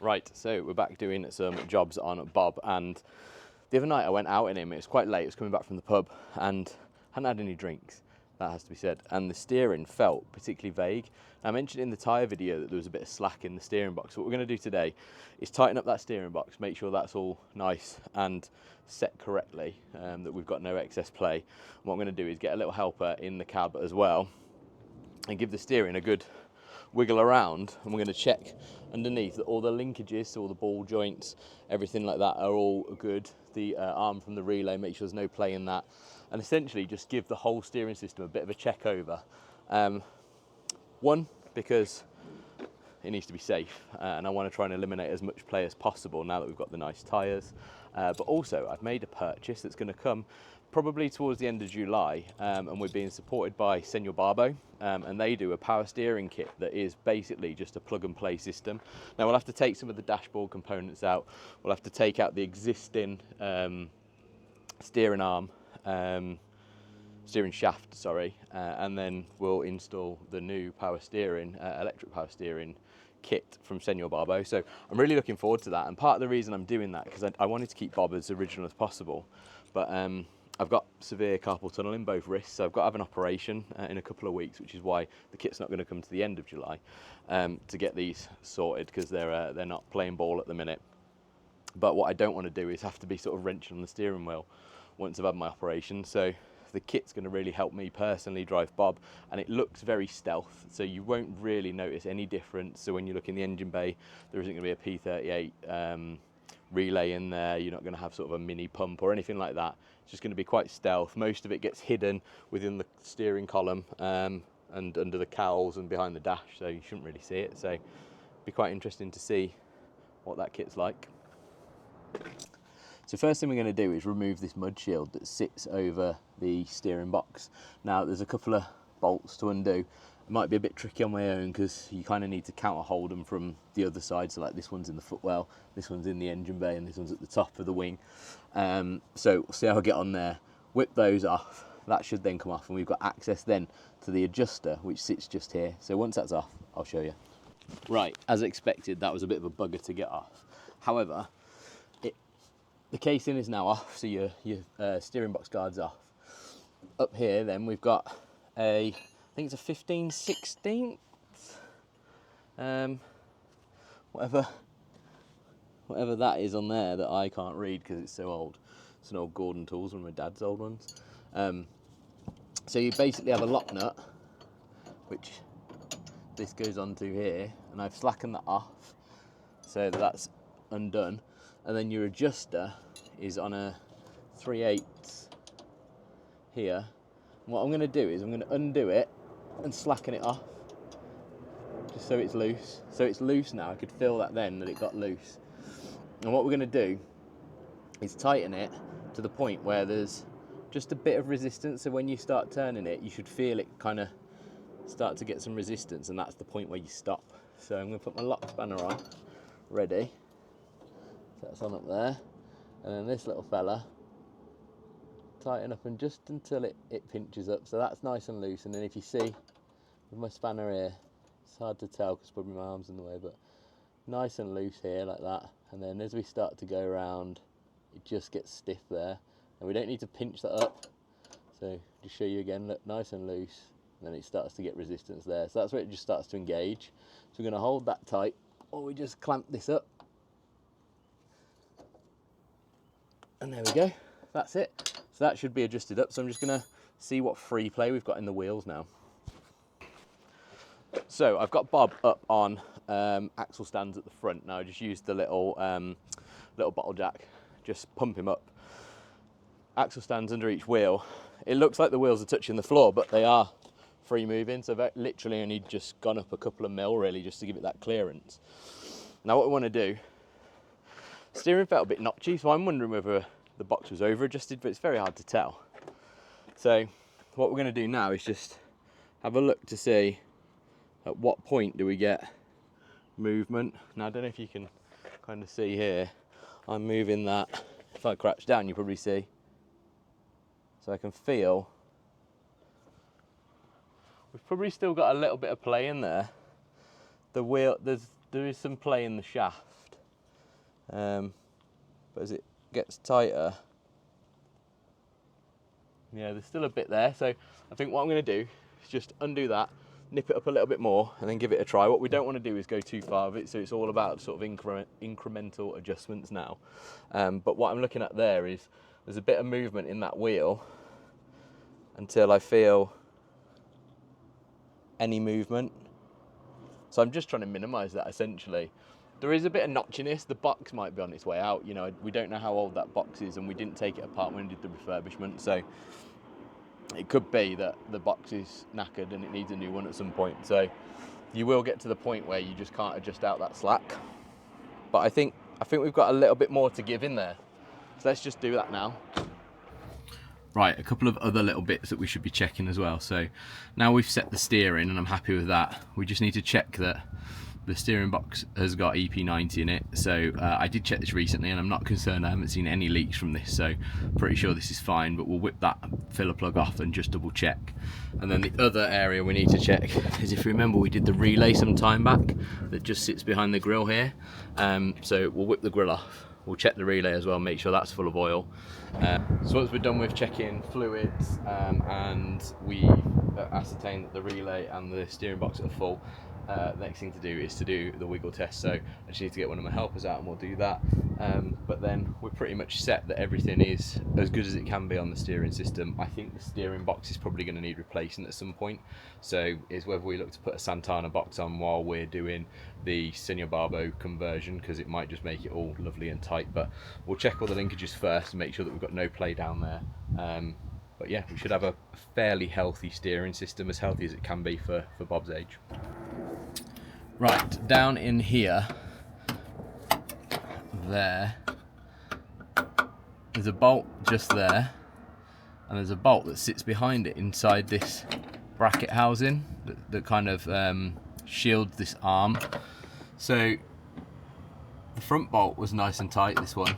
Right, so we're back doing some jobs on Bob, and the other night I went out in him. It was quite late, I was coming back from the pub and hadn't had any drinks, that has to be said, and the steering felt particularly vague. Now, I mentioned in the tyre video that there was a bit of slack in the steering box. What we're going to do today is tighten up that steering box, make sure that's all nice and set correctly, that we've got no excess play. And what I'm going to do is get a little helper in the cab as well and give the steering a good wiggle around, and we're going to check underneath that all the linkages, so all the ball joints, everything like that are all good. The arm from the relay, make sure there's no play in that, and essentially just give the whole steering system a bit of a check over. One, because it needs to be safe, and I want to try and eliminate as much play as possible now that we've got the nice tyres. But also, I've made a purchase that's going to come probably towards the end of July, and we're being supported by Senor Barbo, and they do a power steering kit that is basically just a plug and play system. Now, we'll have to take some of the dashboard components out, we'll have to take out the existing steering arm, steering shaft, sorry, and then we'll install the new power steering, electric power steering kit from Senor Barbo. So I'm really looking forward to that, and part of the reason I'm doing that, because I wanted to keep Bob as original as possible, but I've got severe carpal tunnel in both wrists, so I've got to have an operation in a couple of weeks, which is why the kit's not going to come to the end of July, to get these sorted, because they're not playing ball at the minute. But what I don't want to do is have to be sort of wrenching on the steering wheel once I've had my operation. So the kit's going to really help me personally drive Bob, and it looks very stealth, so you won't really notice any difference. So when you look in the engine bay, there isn't going to be a P38 relay in there. You're not going to have sort of a mini pump or anything like that. It's just going to be quite stealth. Most of it gets hidden within the steering column and under the cowls and behind the dash, so you shouldn't really see it. So it'd be quite interesting to see what that kit's like. So first thing we're going to do is remove this mud shield that sits over the steering box. Now, there's a couple of bolts to undo. It might be a bit tricky on my own because you kind of need to counter hold them from the other side. So like this one's in the footwell, this one's in the engine bay, and this one's at the top of the wing. So we'll see how I get on there. Whip those off. That should then come off, and we've got access then to the adjuster, which sits just here. So once that's off, I'll show you. Right, as expected, that was a bit of a bugger to get off. However, the casing is now off, so your steering box guard's off. Up here then we've got I think it's a 15/16, whatever that is on there that I can't read because it's so old. It's an old Gordon Tools, one of my dad's old ones. So you basically have a lock nut, which this goes onto here, and I've slackened that off so that that's undone. And then your adjuster is on a 3/8 here. And what I'm going to do is I'm going to undo it and slacken it off, just so it's loose. So it's loose now. I could feel that then, that it got loose. And what we're going to do is tighten it to the point where there's just a bit of resistance. So when you start turning it, you should feel it kind of start to get some resistance, and that's the point where you stop. So I'm going to put my lock spanner on, ready. That's on up there, and then this little fella, tighten up and just until it pinches up, so that's nice and loose. And then if you see with my spanner here, it's hard to tell because probably my arm's in the way, but nice and loose here like that. And then as we start to go around, it just gets stiff there, and we don't need to pinch that up. So to show you again, look, nice and loose, and then it starts to get resistance there, so that's where it just starts to engage. So we're going to hold that tight, or we just clamp this up. And there we go, that's it. So that should be adjusted up. So I'm just gonna see what free play we've got in the wheels now. So I've got Bob up on axle stands at the front. Now I just used the little bottle jack, just pump him up. Axle stands under each wheel. It looks like the wheels are touching the floor, but they are free moving. So I've literally only just gone up a couple of mil really, just to give it that clearance. Now what we wanna do, steering felt a bit notchy, so I'm wondering whether the box was over adjusted, but it's very hard to tell. So what we're going to do now is just have a look to see at what point do we get movement. Now I don't know if you can kind of see here, I'm moving that. If I crouch down, you probably see. So I can feel we've probably still got a little bit of play in there. The wheel, there is some play in the shaft. but as it gets tighter, yeah, there's still a bit there. So I think what I'm going to do is just undo that, nip it up a little bit more, and then give it a try. What we don't want to do is go too far with it, so it's all about sort of incremental adjustments now. But what I'm looking at there is there's a bit of movement in that wheel until I feel any movement. So I'm just trying to minimize that essentially. There is a bit of notchiness. The box might be on its way out. You know, we don't know how old that box is, and we didn't take it apart when we did the refurbishment. So it could be that the box is knackered and it needs a new one at some point. So you will get to the point where you just can't adjust out that slack. But I think we've got a little bit more to give in there. So let's just do that now. Right, a couple of other little bits that we should be checking as well. So now we've set the steering and I'm happy with that. We just need to check that the steering box has got EP90 in it. So I did check this recently and I'm not concerned. I haven't seen any leaks from this, so pretty sure this is fine, but we'll whip that filler plug off and just double check. And then the other area we need to check is, if you remember, we did the relay some time back that just sits behind the grill here. So we'll whip the grill off. We'll check the relay as well, make sure that's full of oil. So once we're done with checking fluids and we've ascertained that the relay and the steering box are full, the next thing to do is to do the wiggle test. So I just need to get one of my helpers out and we'll do that. But then we're pretty much set that everything is as good as it can be on the steering system. I think the steering box is probably going to need replacing at some point. So it's whether we look to put a Santana box on while we're doing the Senor Barbo conversion, because it might just make it all lovely and tight. But we'll check all the linkages first and make sure that we've got no play down there. But yeah, we should have a fairly healthy steering system, as healthy as it can be for Bob's age. Right, down in here, there's a bolt just there, and there's a bolt that sits behind it inside this bracket housing that kind of shields this arm. So the front bolt was nice and tight, this one.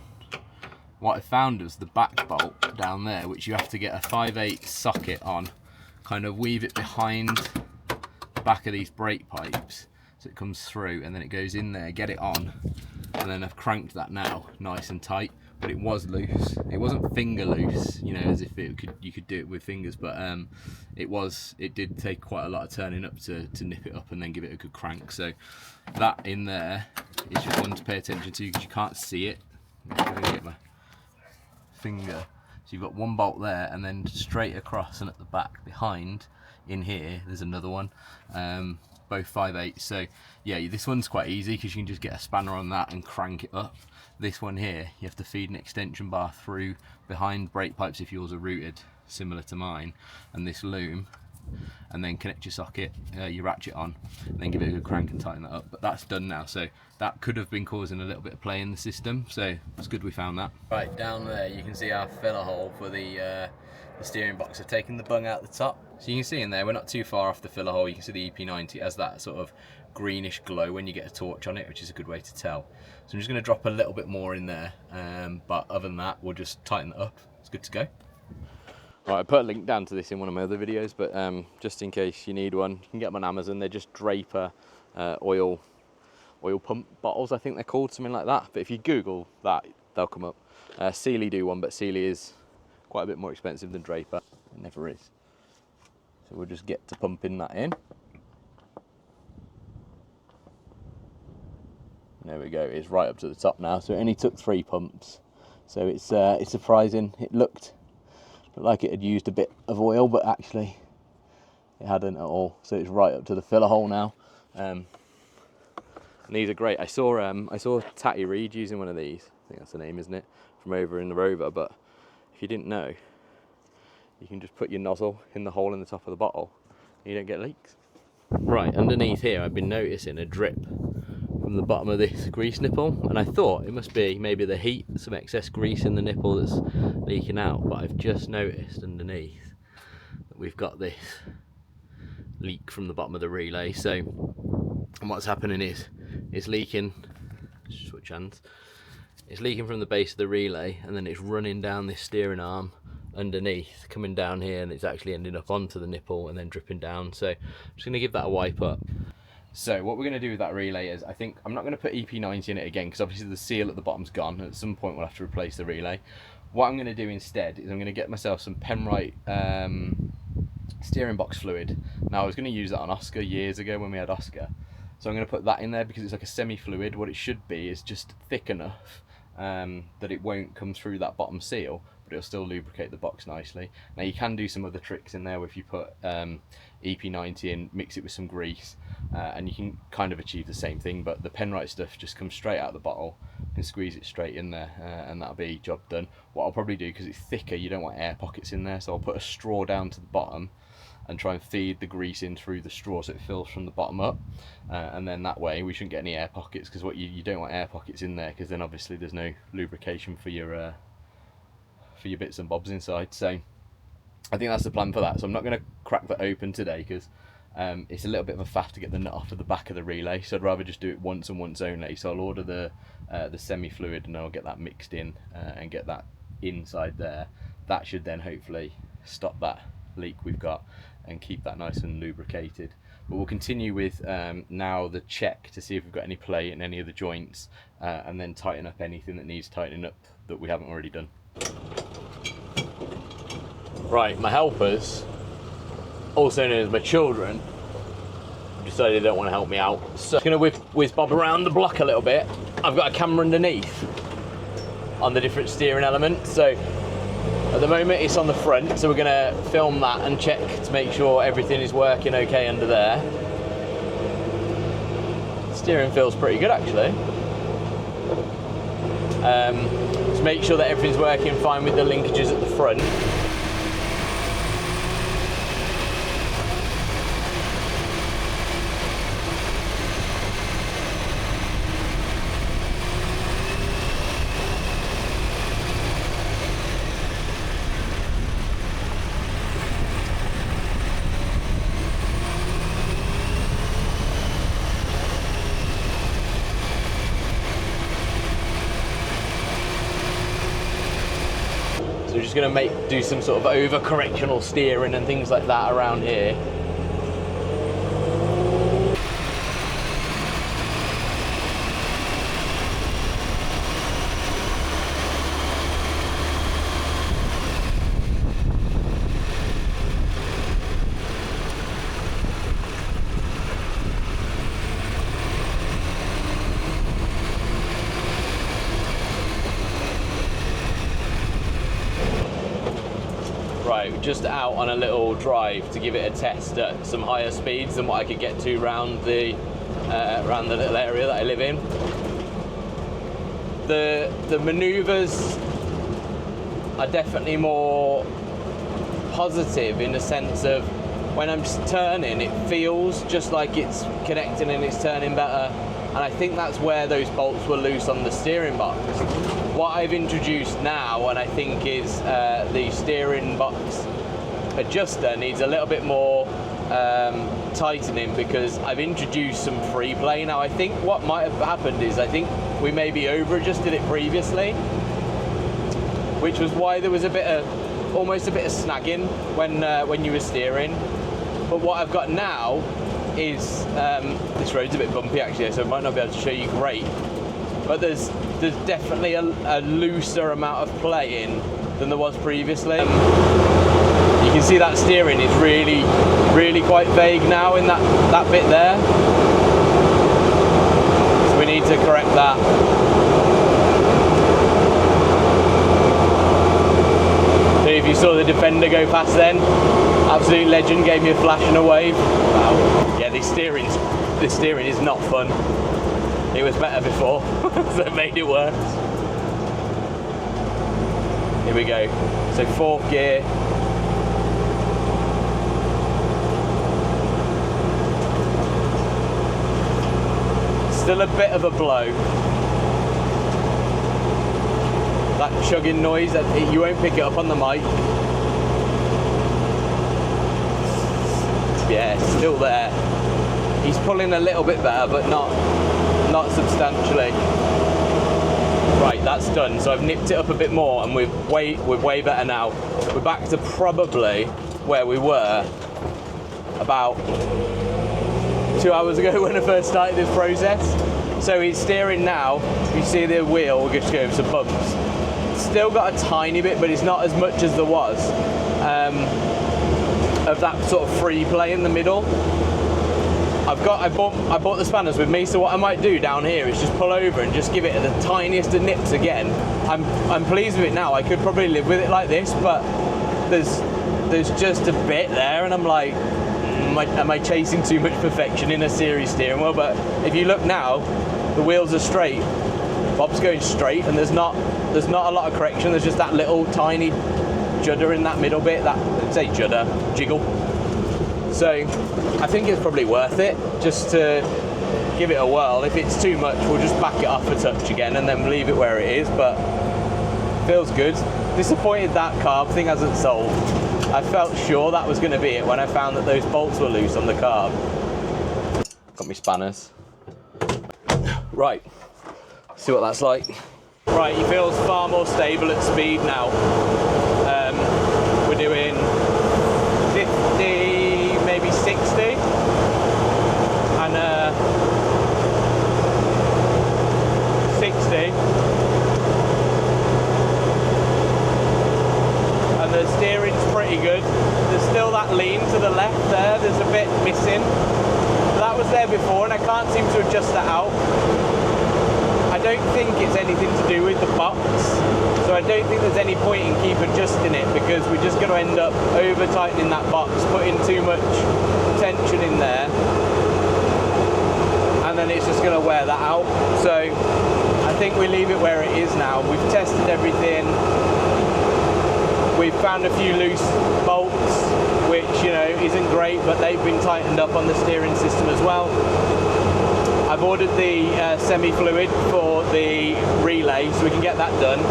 What I found was the back bolt down there, which you have to get a 5/8 socket on, kind of weave it behind the back of these brake pipes so it comes through, and then it goes in there, get it on, and then I've cranked that now nice and tight. But it was loose. It wasn't finger loose, you know, as if you could do it with fingers, but it did take quite a lot of turning up to nip it up and then give it a good crank. So that in there is just one to pay attention to, because you can't see it. I'm going to get my finger. So you've got one bolt there, and then straight across and at the back behind in here there's another one, both 5/8. So yeah, this one's quite easy because you can just get a spanner on that and crank it up. This one here, you have to feed an extension bar through behind brake pipes if yours are routed, similar to mine, and this loom, and then connect your socket, your ratchet on, and then give it a good crank and tighten that up. But that's done now, so that could have been causing a little bit of play in the system, so it's good we found that. Right, down there you can see our filler hole for the steering box. I've taken the bung out the top, so you can see in there we're not too far off the filler hole. You can see the EP90 has that sort of greenish glow when you get a torch on it, which is a good way to tell. So I'm just going to drop a little bit more in there, but other than that we'll just tighten it up. It's good to go. Right, I put a link down to this in one of my other videos, but just in case you need one, you can get them on Amazon. They're just Draper oil pump bottles, I think they're called, something like that. But if you Google that, they'll come up. Sealy do one, but Sealy is quite a bit more expensive than Draper. It never is. So we'll just get to pumping that in. There we go, it's right up to the top now. So it only took 3 pumps. So it's surprising. It looked like it had used a bit of oil, but actually it hadn't at all. So it's right up to the filler hole now. And these are great. I saw Tatty Reed using one of these. I think that's the name, isn't it? From over in the Rover. But if you didn't know, you can just put your nozzle in the hole in the top of the bottle and you don't get leaks. Right, underneath here I've been noticing a drip from the bottom of this grease nipple, and I thought it must be maybe the heat, some excess grease in the nipple that's leaking out, but I've just noticed underneath that we've got this leak from the bottom of the relay. So, and what's happening is it's leaking, switch hands, it's leaking from the base of the relay, and then it's running down this steering arm underneath, coming down here, and it's actually ending up onto the nipple and then dripping down. So I'm just going to give that a wipe up. So what we're going to do with that relay is, I'm not going to put EP90 in it again, because obviously the seal at the bottom's gone. At some point we'll have to replace the relay. What I'm going to do instead is I'm going to get myself some Penrite steering box fluid. Now I was going to use that on Oscar years ago when we had Oscar. So I'm going to put that in there because it's like a semi-fluid. What it should be is just thick enough that it won't come through that bottom seal, but it'll still lubricate the box nicely. Now you can do some other tricks in there if you put EP90 in, mix it with some grease, and you can kind of achieve the same thing, but the Penrite stuff just comes straight out of the bottle. You can squeeze it straight in there and that'll be job done. What I'll probably do, because it's thicker, you don't want air pockets in there, so I'll put a straw down to the bottom and try and feed the grease in through the straw so it fills from the bottom up, and then that way we shouldn't get any air pockets, because what you don't want air pockets in there, because then obviously there's no lubrication for your bits and bobs inside. So I think that's the plan for that. So I'm not going to crack that open today, because it's a little bit of a faff to get the nut off of the back of the relay, so I'd rather just do it once and once only. So I'll order the semi-fluid and I'll get that mixed in and get that inside there. That should then hopefully stop that leak we've got and keep that nice and lubricated. But we'll continue with now the check to see if we've got any play in any of the joints, and then tighten up anything that needs tightening up that we haven't already done. Right, my helpers, also known as my children, decided they don't want to help me out. So I'm going to whiz Bob around the block a little bit. I've got a camera underneath on the different steering elements. So at the moment it's on the front, so we're going to film that and check to make sure everything is working okay under there. Steering feels pretty good actually. Just make sure that everything's working fine with the linkages at the front. We're just going to do some sort of over-correctional steering and things like that around here. Right, we're just out on a little drive to give it a test at some higher speeds than what I could get to around the little area that I live in. The manoeuvres are definitely more positive in the sense of when I'm just turning, it feels just like it's connecting and it's turning better. And I think that's where those bolts were loose on the steering box. What I've introduced now, and I think is the steering box adjuster needs a little bit more tightening, because I've introduced some free play. Now I think what might have happened is I think we maybe over adjusted it previously, which was why there was almost a bit of snagging when you were steering. But what I've got now is this road's a bit bumpy actually, so I might not be able to show you great, but there's definitely a looser amount of play in than there was previously. You can see that steering is really quite vague now in that bit there, so we need to correct that. So if you saw the Defender go past then, absolute legend, gave me a flash and a wave. Wow. Yeah, this steering is not fun. It was better before, so it made it worse. Here we go. So fourth gear. Still a bit of a blow. That chugging noise, you won't pick it up on the mic. Yeah, it's still there. He's pulling a little bit better, but not substantially. Right, that's done. So I've nipped it up a bit more, and we're way better now. We're back to probably where we were about 2 hours ago when I first started this process. So he's steering now. You see the wheel will just go over some bumps. It's still got a tiny bit, but it's not as much as there was of that sort of free play in the middle. I bought the spanners with me, so what I might do down here is just pull over and just give it the tiniest of nips again. I'm pleased with it now. I could probably live with it like this, but there's just a bit there, and I'm like, am I chasing too much perfection in a series steering wheel? But if you look now, the wheels are straight. Bob's going straight, and there's not a lot of correction. There's just that little tiny judder in that middle bit. That, say judder, jiggle. So I think it's probably worth it just to give it a whirl. If it's too much, we'll just back it off a touch again and then leave it where it is, but feels good. Disappointed that carb thing hasn't sold. I felt sure that was going to be it when I found that those bolts were loose on the carb. Got me spanners. Right, see what that's like. Right, he feels far more stable at speed now. We're doing 50, maybe 60, and 60, and the steering's pretty good. There's still that lean to the left there, there's a bit missing. That was there before and I can't seem to adjust that out. I don't think it's anything to do with the box, so I don't think there's any point in keep adjusting it, because we're just going to end up over tightening that box, putting too much tension in there, and then it's just going to wear that out. So I think we leave it where it is now. We've tested everything. We've found a few loose bolts, which, you know, isn't great, but they've been tightened up on the steering system as well. I've ordered the semi-fluid for the relay, so we can get that done.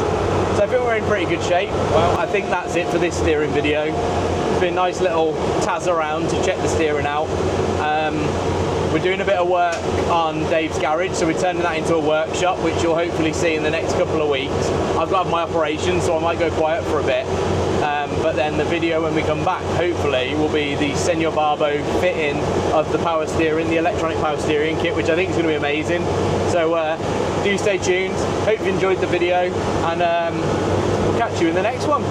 So I think we're in pretty good shape. Well, I think that's it for this steering video. It's been a nice little tazz around to check the steering out. We're doing a bit of work on Dave's garage, so we're turning that into a workshop, which you'll hopefully see in the next couple of weeks. I've got to have my operation, so I might go quiet for a bit. But then the video when we come back, hopefully, will be the Senor Barbo fitting of the power steering, the electronic power steering kit, which I think is going to be amazing. So do stay tuned. Hope you enjoyed the video, and we'll catch you in the next one.